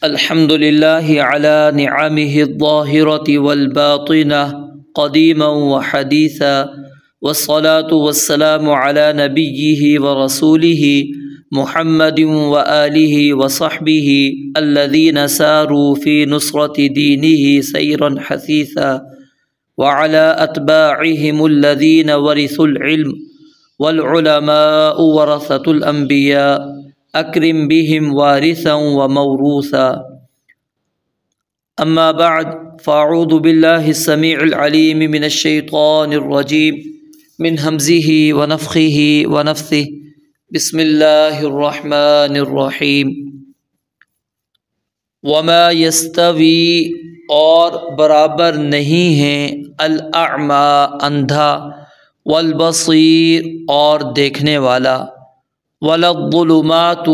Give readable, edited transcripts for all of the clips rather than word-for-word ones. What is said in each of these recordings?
الحمد لله على نعمه الظاهرة والباطنة قديما وحديثا، والصلاة والسلام على نبيه ورسوله محمد وآله وصحبه الذين ساروا في نصرة دينه سيرا حثيثا، وعلى أتباعهم الذين ورثوا العلم والعلماء ورثة الأنبياء اکرم بهم وارثا وموروثا. اما بعد فاعوذ باللہ السمیع العلیم من الشیطان الرجیم من ہمزہ ونفخہ ونفثہ. بسم اللہ الرحمن الرحیم. وما یستوی، اور برابر نہیں ہیں، الاعمی اندھا، والبصیر اور دیکھنے والا، ولا الظلمات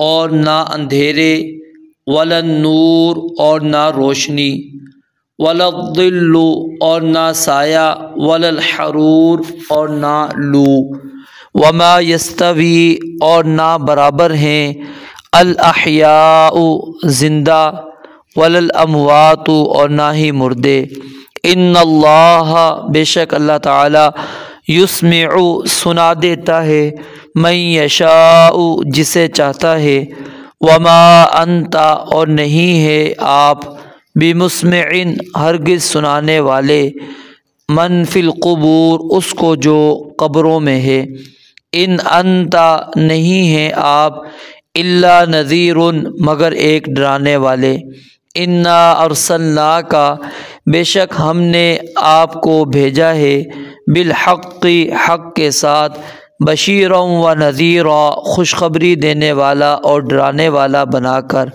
اور نہ اندھیرے، ولا النور اور نہ روشنی، ولا الظل اور نہ سایہ، ولا الحرور اور نہ لو. وما یستوی اور نہ برابر ہیں، الاحیاء زندہ، ولا الاموات اور نہ ہی مردے. ان اللہ بے شک اللہ تعالی یسمع سنا دیتا ہے، من یشاء جسے چاہتا ہے، وما انت اور نہیں ہے آپ، بمسمع ہرگز سنانے والے، من فی القبور اس کو جو قبروں میں ہے. ان انت نہیں ہے آپ، الا نذیر مگر ایک ڈرانے والے. انا ارسلناک بے شک ہم نے آپ کو بھیجا ہے، بالحق حق کے ساتھ، بشیرا و نذیرا خوشخبری دینے والا اور ڈرانے والا بنا کر.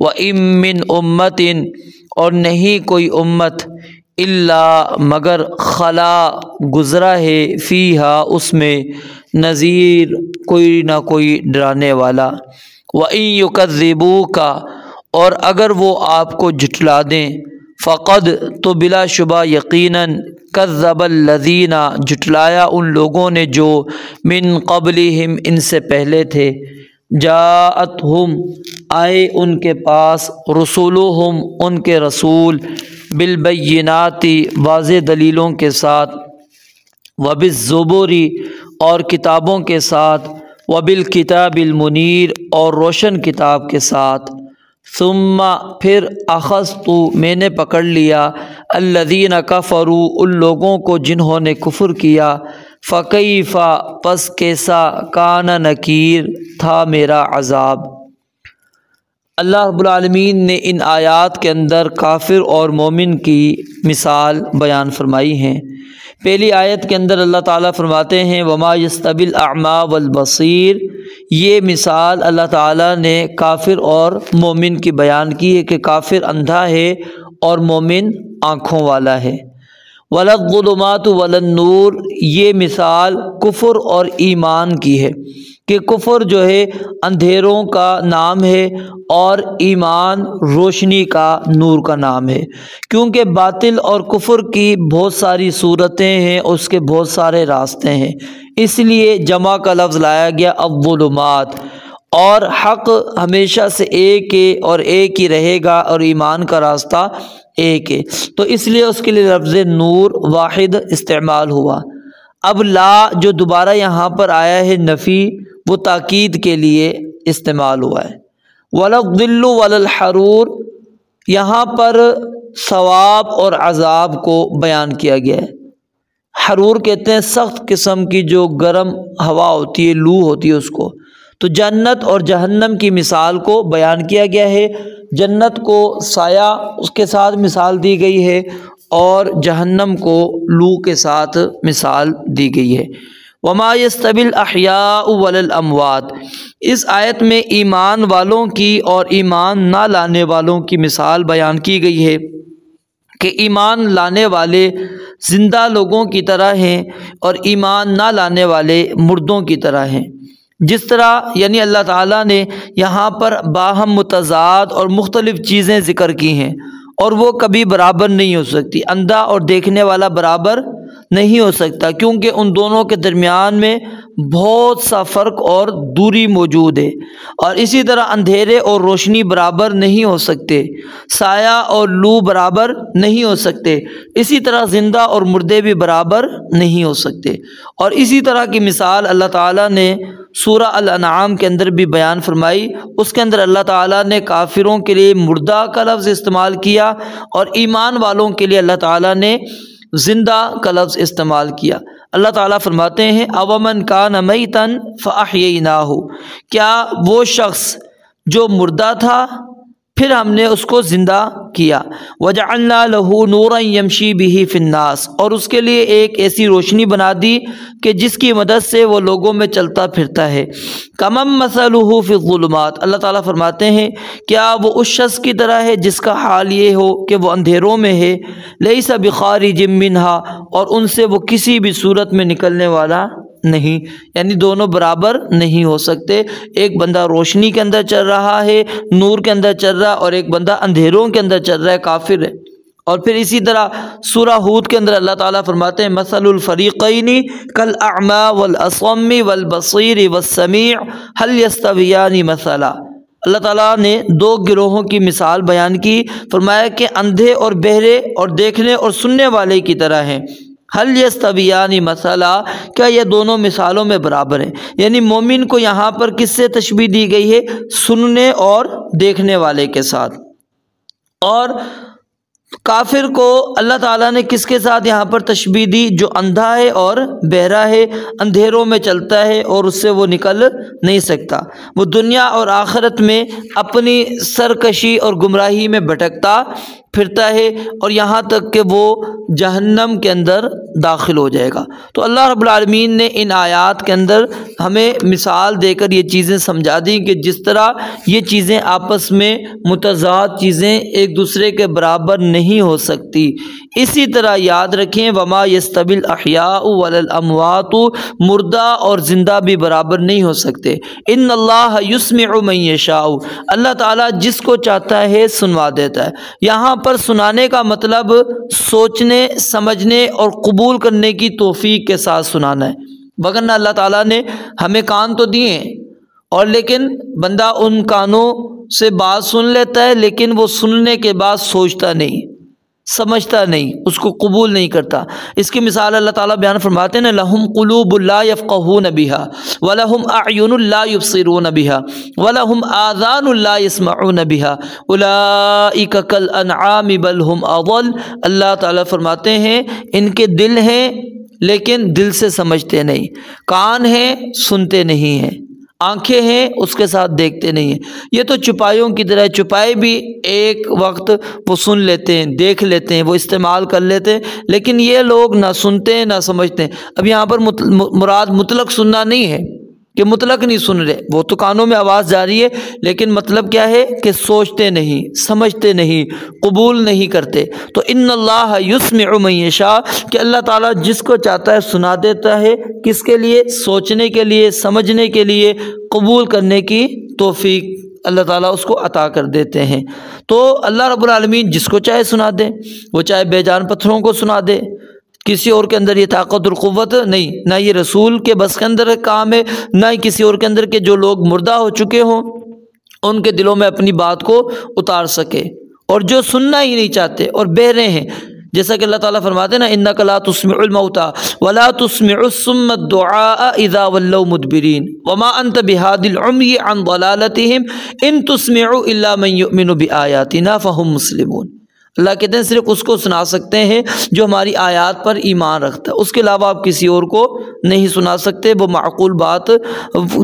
وَإِن مِّنْ أُمَّةٍ اور نہیں کوئی امت، الا مگر خلا گزرا ہے، فیہا اس میں، نذیر کوئی نہ کوئی ڈرانے والا. وَإِن يُكَذِّبُوكَ اور اگر وہ آپ کو جھٹلا دیں، فقد تو بلا شبہ یقیناً، کذب الذین جھٹلایا ان لوگوں نے جو، من قبلہم ان سے پہلے تھے، جاءتہم آئے ان کے پاس، رسولہم ان کے رسول، بالبینات واضح دلیلوں کے ساتھ، وبالزبر اور کتابوں کے ساتھ، وبالکتاب المنیر اور روشن کتاب کے ساتھ. ثم پھر اخذت میں نے پکڑ لیا، الذین کفروا ان لوگوں کو جنہوں نے کفر کیا، فکیف پس کیسا، کان نکیر تھا میرا عذاب. اللہ رب العالمین نے ان آیات کے اندر کافر اور مومن کی مثال بیان فرمائی ہیں. پہلی آیت کے اندر اللہ تعالیٰ فرماتے ہیں، وما یستوی الاعمی والبصیر. یہ مثال اللہ تعالیٰ نے کافر اور مومن کی بیان کی ہے کہ کافر اندھا ہے اور مومن آنکھوں والا ہے. ولا الظلمات ولا النور، یہ مثال کفر اور ایمان کی ہے کہ کفر جو ہے اندھیروں کا نام ہے اور ایمان روشنی کا، نور کا نام ہے. کیونکہ باطل اور کفر کی بہت ساری صورتیں ہیں، اس کے بہت سارے راستے ہیں، اس لیے جمع کا لفظ لایا گیا الظلمات. اور حق ہمیشہ سے ایک ہے اور ایک ہی رہے گا، اور ایمان کا راستہ ایک ہے، تو اس لیے اس کے لیے لفظ نور واحد استعمال ہوا. اب لا جو دوبارہ یہاں پر آیا ہے نفی، وہ تاکید کے لیے استعمال ہوا ہے. ولا الظل ولا الحرور، یہاں پر ثواب اور عذاب کو بیان کیا گیا ہے. حرور کہتے ہیں سخت قسم کی جو گرم ہوا ہوتی ہے، لو ہوتی ہے اس کو. تو جنت اور جہنم کی مثال کو بیان کیا گیا ہے. جنت کو سایہ اس کے ساتھ مثال دی گئی ہے، اور جہنم کو لو کے ساتھ مثال دی گئی ہے. وما یستوی الاحیاء ولا الاموات، اس آیت میں ایمان والوں کی اور ایمان نہ لانے والوں کی مثال بیان کی گئی ہے کہ ایمان لانے والے زندہ لوگوں کی طرح ہیں اور ایمان نہ لانے والے مردوں کی طرح ہیں. جس طرح یعنی اللہ تعالیٰ نے یہاں پر باہم متضاد اور مختلف چیزیں ذکر کی ہیں، اور وہ کبھی برابر نہیں ہو سکتی. اندھا اور دیکھنے والا برابر نہیں ہو سکتا، کیونکہ ان دونوں کے درمیان میں بہت سا فرق اور دوری موجود ہے۔ اور اسی طرح اندھیرے اور روشنی برابر نہیں ہو سکتے، سایہ اور لو برابر نہیں ہو سکتے، اسی طرح زندہ اور مردے بھی برابر نہیں ہو سکتے۔ اور اسی طرح کی مثال اللہ تعالیٰ نے سورہ الانعام کے اندر بھی بیان فرمائی۔ اس کے اندر اللہ تعالیٰ نے کافروں کے لیے مردہ کا لفظ استعمال کیا اور ایمان والوں کے لیے اللہ تعالیٰ نے زندہ کا لفظ استعمال کیا۔ اللہ تعالیٰ فرماتے ہیں اومن کان میتن فاحییناہ، کیا وہ شخص جو مردہ تھا پھر ہم نے اس کو زندہ کیا، وجعلنا لہ نورا یمشی بہ فی الناس، اور اس کے لیے ایک ایسی روشنی بنا دی کہ جس کی مدد سے وہ لوگوں میں چلتا پھرتا ہے۔ کمن مثلہ فی الظلمات، اللہ تعالیٰ فرماتے ہیں کیا وہ اس شخص کی طرح ہے جس کا حال یہ ہو کہ وہ اندھیروں میں ہے، لیس بخارج منہا، اور ان سے وہ کسی بھی صورت میں نکلنے والا نہیں، یعنی دونوں برابر نہیں ہو سکتے۔ ایک بندہ روشنی کے اندر چل رہا ہے، نور کے اندر چل رہا ہے، اور ایک بندہ اندھیروں کے اندر چل رہا ہے، کافر ہے۔ اور پھر اسی طرح سورہ ہود کے اندر اللہ تعالیٰ فرماتے ہیں مثل الفریقین کالاعمی والاصم والبصیر والسمیع هل یستویان مثلا، اللہ تعالیٰ نے دو گروہوں کی مثال بیان کی، فرمایا کہ اندھے اور بہرے اور دیکھنے اور سننے والے کی طرح ہیں۔ حل یستویان مثلا، کیا یہ دونوں مثالوں میں برابر ہیں؟ یعنی مومن کو یہاں پر کس سے تشبیہ دی گئی ہے؟ سننے اور دیکھنے والے کے ساتھ۔ اور کافر کو اللہ تعالیٰ نے کس کے ساتھ یہاں پر تشبیہ دی؟ جو اندھا ہے اور بہرا ہے، اندھیروں میں چلتا ہے اور اس سے وہ نکل نہیں سکتا، وہ دنیا اور آخرت میں اپنی سرکشی اور گمراہی میں بھٹکتا پھرتا ہے، اور یہاں تک کہ وہ جہنم کے اندر داخل ہو جائے گا۔ تو اللہ رب العالمین نے ان آیات کے اندر ہمیں مثال دے کر یہ چیزیں سمجھا دیں کہ جس طرح یہ چیزیں آپس میں متضاد چیزیں ایک دوسرے کے برابر نہیں ہو سکتی، اسی طرح یاد رکھیں وما یستوی الاحیاء ولا الاموات، مردہ اور زندہ بھی برابر نہیں ہو سکتے۔ ان اللہ یسمع من یشاء، اللہ تعالیٰ جس کو چاہتا ہے سنوا دیتا ہے۔ یہاں پر سنانے کا مطلب سوچنے، سمجھنے اور قبول کرنے کی توفیق کے ساتھ سنانا ہے، وگرنہ اللہ تعالیٰ نے ہمیں کان تو دیے ہیں، اور لیکن بندہ ان کانوں سے بات سن لیتا ہے، لیکن وہ سننے کے بعد سوچتا نہیں، سمجھتا نہیں، اس کو قبول نہیں کرتا۔ اس کی مثال اللہ تعالیٰ بیان فرماتے ہیں لہم قلوب لا یفقہون بہا ولہم اعین لا یبصرون بہا ولہم آذان لا یسمعون بہا اولئک کالانعام بل ہم اضل، اللہ تعالیٰ فرماتے ہیں ان کے دل ہیں لیکن دل سے سمجھتے نہیں، کان ہیں سنتے نہیں ہیں، آنکھیں ہیں اس کے ساتھ دیکھتے نہیں ہیں۔ یہ تو چپائیوں کی طرح، چپائی بھی ایک وقت وہ سن لیتے ہیں، دیکھ لیتے ہیں، وہ استعمال کر لیتے ہیں، لیکن یہ لوگ نہ سنتے ہیں نہ سمجھتے ہیں۔ اب یہاں پر مراد مطلق سننا نہیں ہے کہ مطلق نہیں سن رہے، وہ تو کانوں میں آواز جاری ہے، لیکن مطلب کیا ہے کہ سوچتے نہیں، سمجھتے نہیں، قبول نہیں کرتے۔ تو ان اللہ یسمع من یشاء، کہ اللہ تعالیٰ جس کو چاہتا ہے سنا دیتا ہے، کس کے لیے؟ سوچنے کے لیے، سمجھنے کے لیے، قبول کرنے کی توفیق اللہ تعالیٰ اس کو عطا کر دیتے ہیں۔ تو اللہ رب العالمین جس کو چاہے سنا دے، وہ چاہے بے جان پتھروں کو سنا دے، کسی اور کے اندر یہ طاقت اور قوت نہیں، نہ یہ رسول کے بس کے اندر کام ہے، نہ ہی کسی اور کے اندر کے جو لوگ مردہ ہو چکے ہوں ان کے دلوں میں اپنی بات کو اتار سکے، اور جو سننا ہی نہیں چاہتے اور بہرے ہیں، جیسا کہ اللہ تعالیٰ فرماتے ہیں نا انک لا تسمع الموتى ولا تسمع الصم الدعاء اذا ولوا مدبرین وما انت بهاد العمي عن ضلالتهم ان تسمع الا من يؤمن بآياتنا فهم مسلمون۔ اللہ کہتے ہیں صرف اس کو سنا سکتے ہیں جو ہماری آیات پر ایمان رکھتا ہے، اس کے علاوہ آپ کسی اور کو نہیں سنا سکتے۔ وہ معقول بات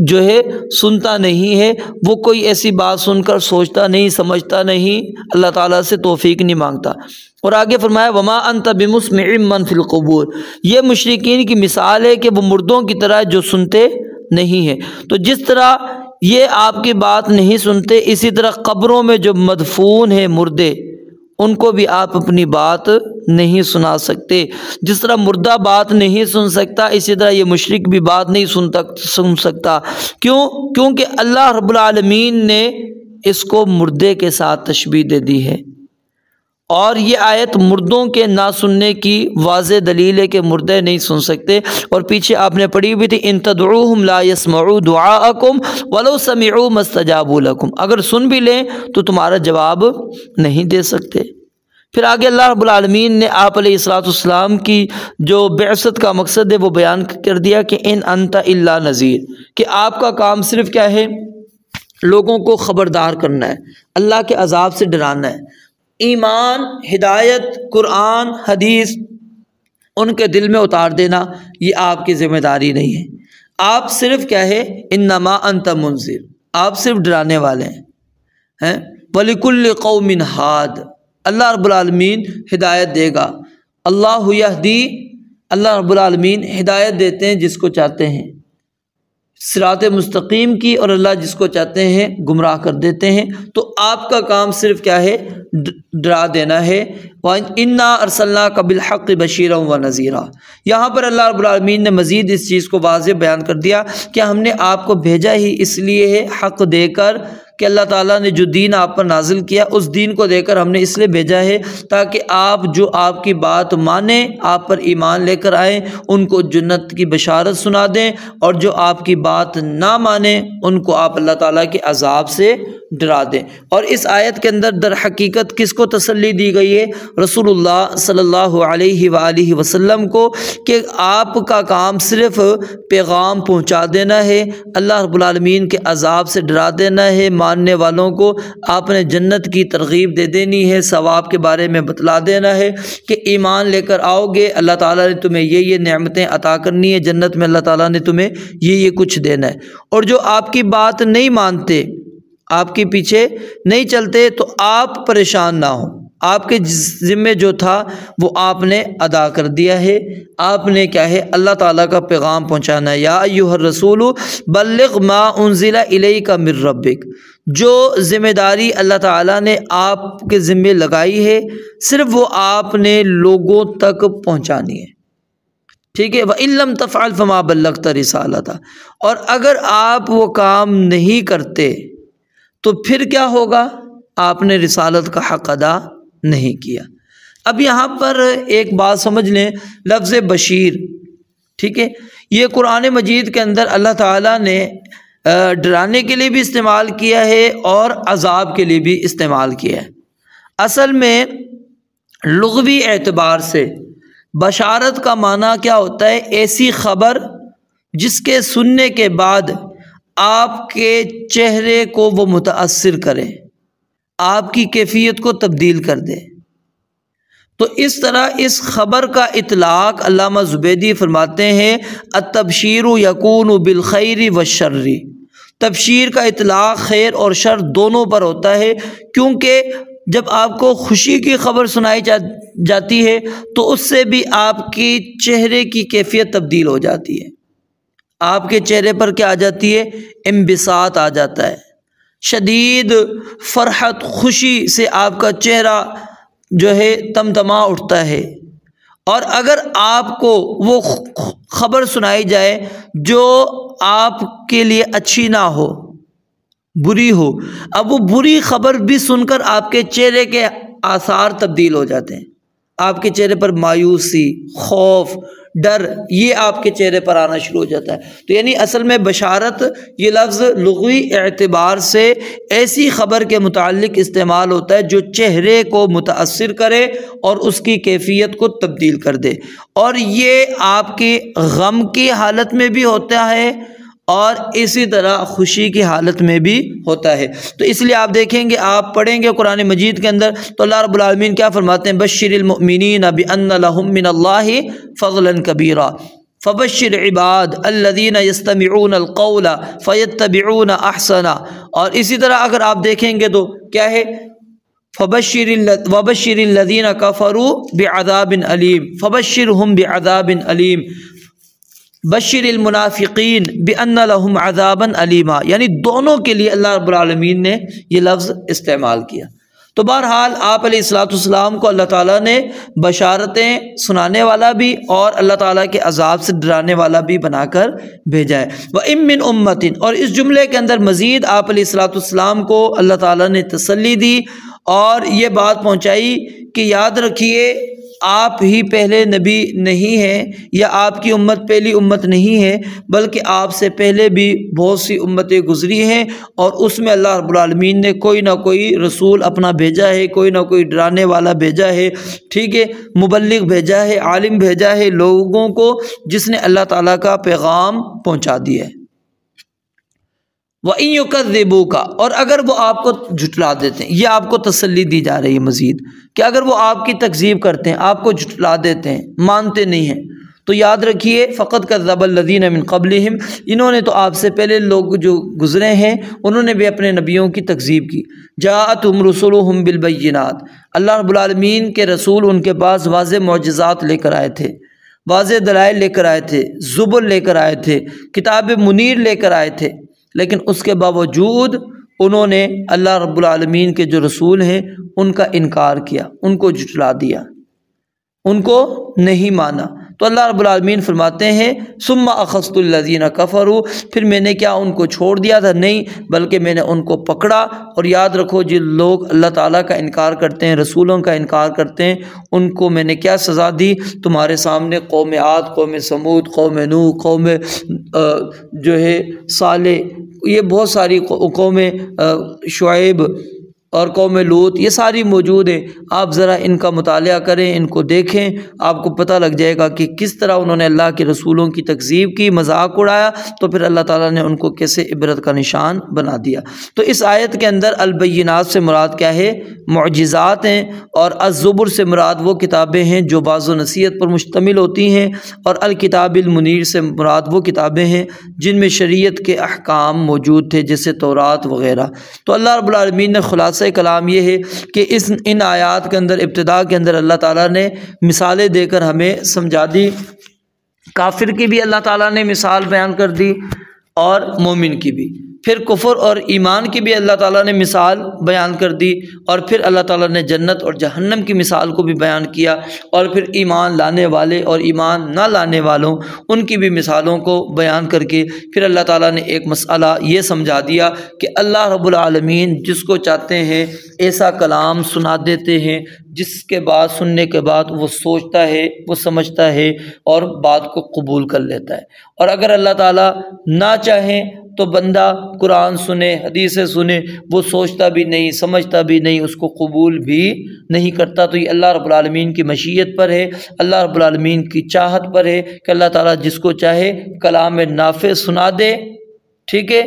جو ہے سنتا نہیں ہے، وہ کوئی ایسی بات سن کر سوچتا نہیں، سمجھتا نہیں، اللہ تعالیٰ سے توفیق نہیں مانگتا۔ اور آگے فرمایا وما انت بمسمع من فی القبور، یہ مشرکین کی مثال ہے کہ وہ مردوں کی طرح جو سنتے نہیں ہیں۔ تو جس طرح یہ آپ کی بات نہیں سنتے، اسی طرح قبروں میں جو مدفون ہیں مردے، ان کو بھی آپ اپنی بات نہیں سنا سکتے۔ جس طرح مردہ بات نہیں سن سکتا، اسی طرح یہ مشرک بھی بات نہیں سن سکتا۔ کیونکہ اللہ رب العالمین نے اس کو مردے کے ساتھ تشبیہ دے دی ہے، اور یہ آیت مردوں کے نہ سننے کی واضح دلیل ہے کہ مردے نہیں سن سکتے، اور پیچھے آپ نے پڑھی بھی تھی ان تدعوہم لا يسمعوا دعاءکم ولو سمعوا ما استجابوا لکم، اگر سن بھی لیں تو تمہارا جواب نہیں دے سکتے۔ پھر آگے اللہ رب العالمین نے آپ علیہ الصلوۃ والسلام کی جو بعثت کا مقصد ہے وہ بیان کر دیا کہ ان انت الا نذیر، کہ آپ کا کام صرف کیا ہے؟ لوگوں کو خبردار کرنا ہے، اللہ کے عذاب سے ڈرانا ہے۔ ایمان، ہدایت، قرآن، حدیث ان کے دل میں اتار دینا یہ آپ کی ذمہ داری نہیں ہے، آپ صرف کیا ہے؟ انما انت منذر، آپ صرف ڈرانے والے ہیں۔ وَلِكُلِّ قَوْمٍ ہاد، اللہ رب العالمین ہدایت دے گا۔ اللہ یہدی، اللہ رب العالمین ہدایت دیتے ہیں جس کو چاہتے ہیں صراط مستقیم کی، اور اللہ جس کو چاہتے ہیں گمراہ کر دیتے ہیں۔ تو آپ کا کام صرف کیا ہے؟ ڈرا دینا ہے۔ وَإِنَّا أَرْسَلْنَاكَ بِالْحَقِّ بَشِيرًا وَنَذِيرًا، یہاں پر اللہ رب العالمین نے مزید اس چیز کو واضح بیان کر دیا کہ ہم نے آپ کو بھیجا ہی اس لیے ہے حق دے کر، کہ اللہ تعالیٰ نے جو دین آپ پر نازل کیا اس دین کو دے کر ہم نے اس لیے بھیجا ہے تاکہ آپ جو آپ کی بات مانیں، آپ پر ایمان لے کر آئیں، ان کو جنت کی بشارت سنا دیں، اور جو آپ کی بات نہ مانیں ان کو آپ اللہ تعالیٰ کے عذاب سے ڈرا دیں۔ اور اس آیت کے اندر در حقیقت کس کو تسلی دی گئی ہے؟ رسول اللہ صلی اللہ علیہ وآلہ وسلم کو، کہ آپ کا کام صرف پیغام پہنچا دینا ہے، اللہ رب العالمین کے عذاب سے ڈرا دینا ہے۔ ماننے والوں کو آپ نے جنت کی ترغیب دے دینی ہے، ثواب کے بارے میں بتلا دینا ہے کہ ایمان لے کر آؤ گے، اللہ تعالیٰ نے تمہیں یہ نعمتیں عطا کرنی ہے، جنت میں اللہ تعالیٰ نے تمہیں یہ کچھ دینا ہے۔ اور جو آپ کی بات نہیں مانتے، آپ کے پیچھے نہیں چلتے، تو آپ پریشان نہ ہوں، آپ کے ذمے جو تھا وہ آپ نے ادا کر دیا ہے۔ آپ نے کیا ہے؟ اللہ تعالیٰ کا پیغام پہنچانا ہے۔ یا ایھا الرسول بلغ ما انزل الیک من ربک، جو ذمہ داری اللہ تعالیٰ نے آپ کے ذمے لگائی ہے صرف وہ آپ نے لوگوں تک پہنچانی ہے، ٹھیک ہے؟ وَإِن لَّمْ تَفْعَلْ فَمَا بَلَّغْتَ رِسَالَتَهُ، اور اگر آپ وہ کام نہیں کرتے تو پھر کیا ہوگا؟ آپ نے رسالت کا حق ادا نہیں کیا۔ اب یہاں پر ایک بات سمجھ لیں، لفظ بشیر، ٹھیک ہے، یہ قرآن مجید کے اندر اللہ تعالیٰ نے ڈرانے کے لیے بھی استعمال کیا ہے اور عذاب کے لیے بھی استعمال کیا ہے۔ اصل میں لغوی اعتبار سے بشارت کا معنی کیا ہوتا ہے؟ ایسی خبر جس کے سننے کے بعد آپ کے چہرے کو وہ متاثر کرے، آپ کی کیفیت کو تبدیل کر دے۔ تو اس طرح اس خبر کا اطلاق علامہ زبیدی فرماتے ہیں التبشیر یکون بالخیر والشر، تبشیر کا اطلاق خیر اور شر دونوں پر ہوتا ہے، کیونکہ جب آپ کو خوشی کی خبر سنائی جاتی ہے تو اس سے بھی آپ کی چہرے کی کیفیت تبدیل ہو جاتی ہے، آپ کے چہرے پر کیا آ جاتی ہے؟ انبساط آ جاتا ہے، شدید فرحت، خوشی سے آپ کا چہرہ جو ہے تمتما اٹھتا ہے۔ اور اگر آپ کو وہ خبر سنائی جائے جو آپ کے لیے اچھی نہ ہو، بری ہو، اب وہ بری خبر بھی سن کر آپ کے چہرے کے آثار تبدیل ہو جاتے ہیں، آپ کے چہرے پر مایوسی، خوف، ڈر یہ آپ کے چہرے پر آنا شروع ہو جاتا ہے۔ تو یعنی اصل میں بشارت یہ لفظ لغوی اعتبار سے ایسی خبر کے متعلق استعمال ہوتا ہے جو چہرے کو متاثر کرے اور اس کی کیفیت کو تبدیل کر دے، اور یہ آپ کے غم کی حالت میں بھی ہوتا ہے اور اسی طرح خوشی کی حالت میں بھی ہوتا ہے۔ تو اس لیے آپ دیکھیں گے، آپ پڑھیں گے قرآن مجید کے اندر تو اللہ رب العالمین کیا فرماتے ہیں؟ بشر المؤمنین بان لهم من اللہ فضلا کبیرا فبشر عباد الذین یستمعون القول فیتبعون احسنا۔ اور اسی طرح اگر آپ دیکھیں گے تو کیا ہے؟ وبشر الذین کفروا بعذاب علیم فبشرهم بعذاب علیم بشر المنافقین بان لهم عذابا علیما، یعنی دونوں کے لیے اللہ رب العالمین نے یہ لفظ استعمال کیا۔ تو بہرحال آپ علیہ الصلوۃ والسلام کو اللہ تعالیٰ نے بشارتیں سنانے والا بھی اور اللہ تعالیٰ کے عذاب سے ڈرانے والا بھی بنا کر بھیجا ہے۔ وَإِن مِّن أُمَّةٍ، اور اس جملے کے اندر مزید آپ علیہ الصلوۃ والسلام کو اللہ تعالیٰ نے تسلی دی اور یہ بات پہنچائی کہ یاد رکھیے آپ ہی پہلے نبی نہیں ہیں یا آپ کی امت پہلی امت نہیں ہے، بلکہ آپ سے پہلے بھی بہت سی امتیں گزری ہیں، اور اس میں اللہ رب العالمین نے کوئی نہ کوئی رسول اپنا بھیجا ہے، کوئی نہ کوئی ڈرانے والا بھیجا ہے، ٹھیک ہے، مبلغ بھیجا ہے، عالم بھیجا ہے لوگوں کو، جس نے اللہ تعالیٰ کا پیغام پہنچا دیا ہے۔ وَإِن يُكَذِّبُوكَ، اور اگر وہ آپ کو جھٹلا دیتے ہیں، یہ آپ کو تسلی دی جا رہی ہے مزید، کہ اگر وہ آپ کی تکذیب کرتے ہیں، آپ کو جھٹلا دیتے ہیں، مانتے نہیں ہیں، تو یاد رکھیے فَقَدْ كَذَّبَ الَّذِينَ مِن قَبْلِهِمْ، انہوں نے تو آپ سے پہلے لوگ جو گزرے ہیں انہوں نے بھی اپنے نبیوں کی تکذیب کی۔ جَاءَتْهُمْ رُسُلُهُمْ بِالْبَيِّنَاتِ، اللہ رب العالمین کے رسول ان کے پاس واضح معجزات لے کر آئے تھے، واضح دلائل لے کر آئے تھے، زبر لے کر آئے تھے، کتاب منیر لے کر آئے تھے، لیکن اس کے باوجود انہوں نے اللہ رب العالمین کے جو رسول ہیں ان کا انکار کیا، ان کو جھٹلا دیا، ان کو نہیں مانا۔ تو اللہ رب العالمین فرماتے ہیں ثم اخذت الذین کفروا، پھر میں نے کیا ان کو چھوڑ دیا تھا؟ نہیں، بلکہ میں نے ان کو پکڑا۔ اور یاد رکھو جو لوگ اللہ تعالیٰ کا انکار کرتے ہیں، رسولوں کا انکار کرتے ہیں، ان کو میں نے کیا سزا دی؟ تمہارے سامنے قوم عاد، قوم سمود، قوم نوح، قوم جو ہے صالح، یہ بہت ساری قوم شعیب اور قوم لوط، یہ ساری موجود ہیں۔ آپ ذرا ان کا مطالعہ کریں، ان کو دیکھیں، آپ کو پتہ لگ جائے گا کہ کس طرح انہوں نے اللہ کے رسولوں کی تکذیب کی، مذاق اڑایا، تو پھر اللہ تعالیٰ نے ان کو کیسے عبرت کا نشان بنا دیا۔ تو اس آیت کے اندر البینات سے مراد کیا ہے؟ معجزات ہیں، اور الزبر سے مراد وہ کتابیں ہیں جو بعض و نصیحت پر مشتمل ہوتی ہیں، اور الکتاب المنیر سے مراد وہ کتابیں ہیں جن میں شریعت کے احکام موجود تھے، جیسے تورات وغیرہ۔ تو اللہ رب العالمین نے خلاصہ کلام یہ ہے کہ ان آیات کے اندر ابتدا کے اندر اللہ تعالیٰ نے مثالیں دے کر ہمیں سمجھا دی، کافر کی بھی اللہ تعالیٰ نے مثال بیان کر دی اور مومن کی بھی، پھر کفر اور ایمان کی بھی اللہ تعالیٰ نے مثال بیان کر دی، اور پھر اللہ تعالیٰ نے جنت اور جہنم کی مثال کو بھی بیان کیا، اور پھر ایمان لانے والے اور ایمان نہ لانے والوں ان کی بھی مثالوں کو بیان کر کے پھر اللہ تعالیٰ نے ایک مسئلہ یہ سمجھا دیا کہ اللہ رب العالمین جس کو چاہتے ہیں ایسا کلام سنا دیتے ہیں جس کے بعد سننے کے بعد وہ سوچتا ہے، وہ سمجھتا ہے اور بات کو قبول کر لیتا ہے۔ اور اگر اللہ تعالیٰ نہ چاہیں تو بندہ قرآن سنے، حدیثیں سنے، وہ سوچتا بھی نہیں، سمجھتا بھی نہیں، اس کو قبول بھی نہیں کرتا۔ تو یہ اللہ رب العالمین کی مشیت پر ہے، اللہ رب العالمین کی چاہت پر ہے کہ اللہ تعالیٰ جس کو چاہے کلام نافع سنا دے، ٹھیک ہے،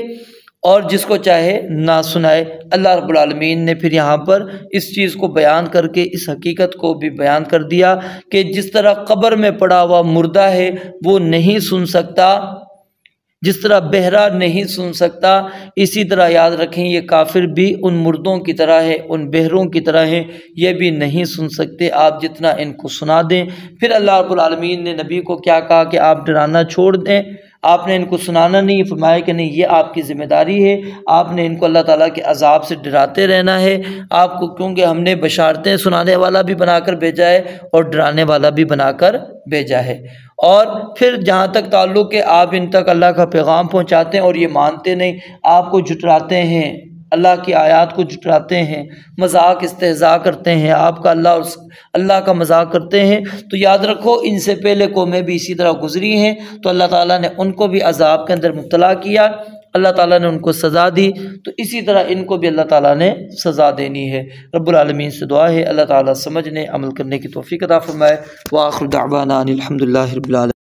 اور جس کو چاہے نہ سنائے۔ اللہ رب العالمین نے پھر یہاں پر اس چیز کو بیان کر کے اس حقیقت کو بھی بیان کر دیا کہ جس طرح قبر میں پڑا ہوا مردہ ہے وہ نہیں سن سکتا، جس طرح بہرا نہیں سن سکتا، اسی طرح یاد رکھیں یہ کافر بھی ان مردوں کی طرح ہے، ان بہروں کی طرح ہیں، یہ بھی نہیں سن سکتے، آپ جتنا ان کو سنا دیں۔ پھر اللہ رب العالمین نے نبی کو کیا کہا کہ آپ ڈرانا چھوڑ دیں، آپ نے ان کو سنانا نہیں، فرمایا کہ نہیں، یہ آپ کی ذمہ داری ہے، آپ نے ان کو اللہ تعالیٰ کے عذاب سے ڈراتے رہنا ہے آپ کو، کیونکہ ہم نے بشارتیں سنانے والا بھی بنا کر بھیجا ہے اور ڈرانے والا بھی بنا کر بھیجا ہے۔ اور پھر جہاں تک تعلق ہے آپ ان تک اللہ کا پیغام پہنچاتے ہیں اور یہ مانتے نہیں، آپ کو جھٹلاتے ہیں، اللہ کی آیات کو جھٹلاتے ہیں، مذاق استہزاء کرتے ہیں، آپ کا اللہ کا مذاق کرتے ہیں، تو یاد رکھو ان سے پہلے قومیں بھی اسی طرح گزری ہیں، تو اللہ تعالیٰ نے ان کو بھی عذاب کے اندر مبتلا کیا، اللہ تعالیٰ نے ان کو سزا دی، تو اسی طرح ان کو بھی اللہ تعالیٰ نے سزا دینی ہے۔ رب العالمین سے دعا ہے اللہ تعالیٰ سمجھنے عمل کرنے کی توفیق عطا فرمائے۔ وآخر دعوانا ان الحمد للہ رب العالمین۔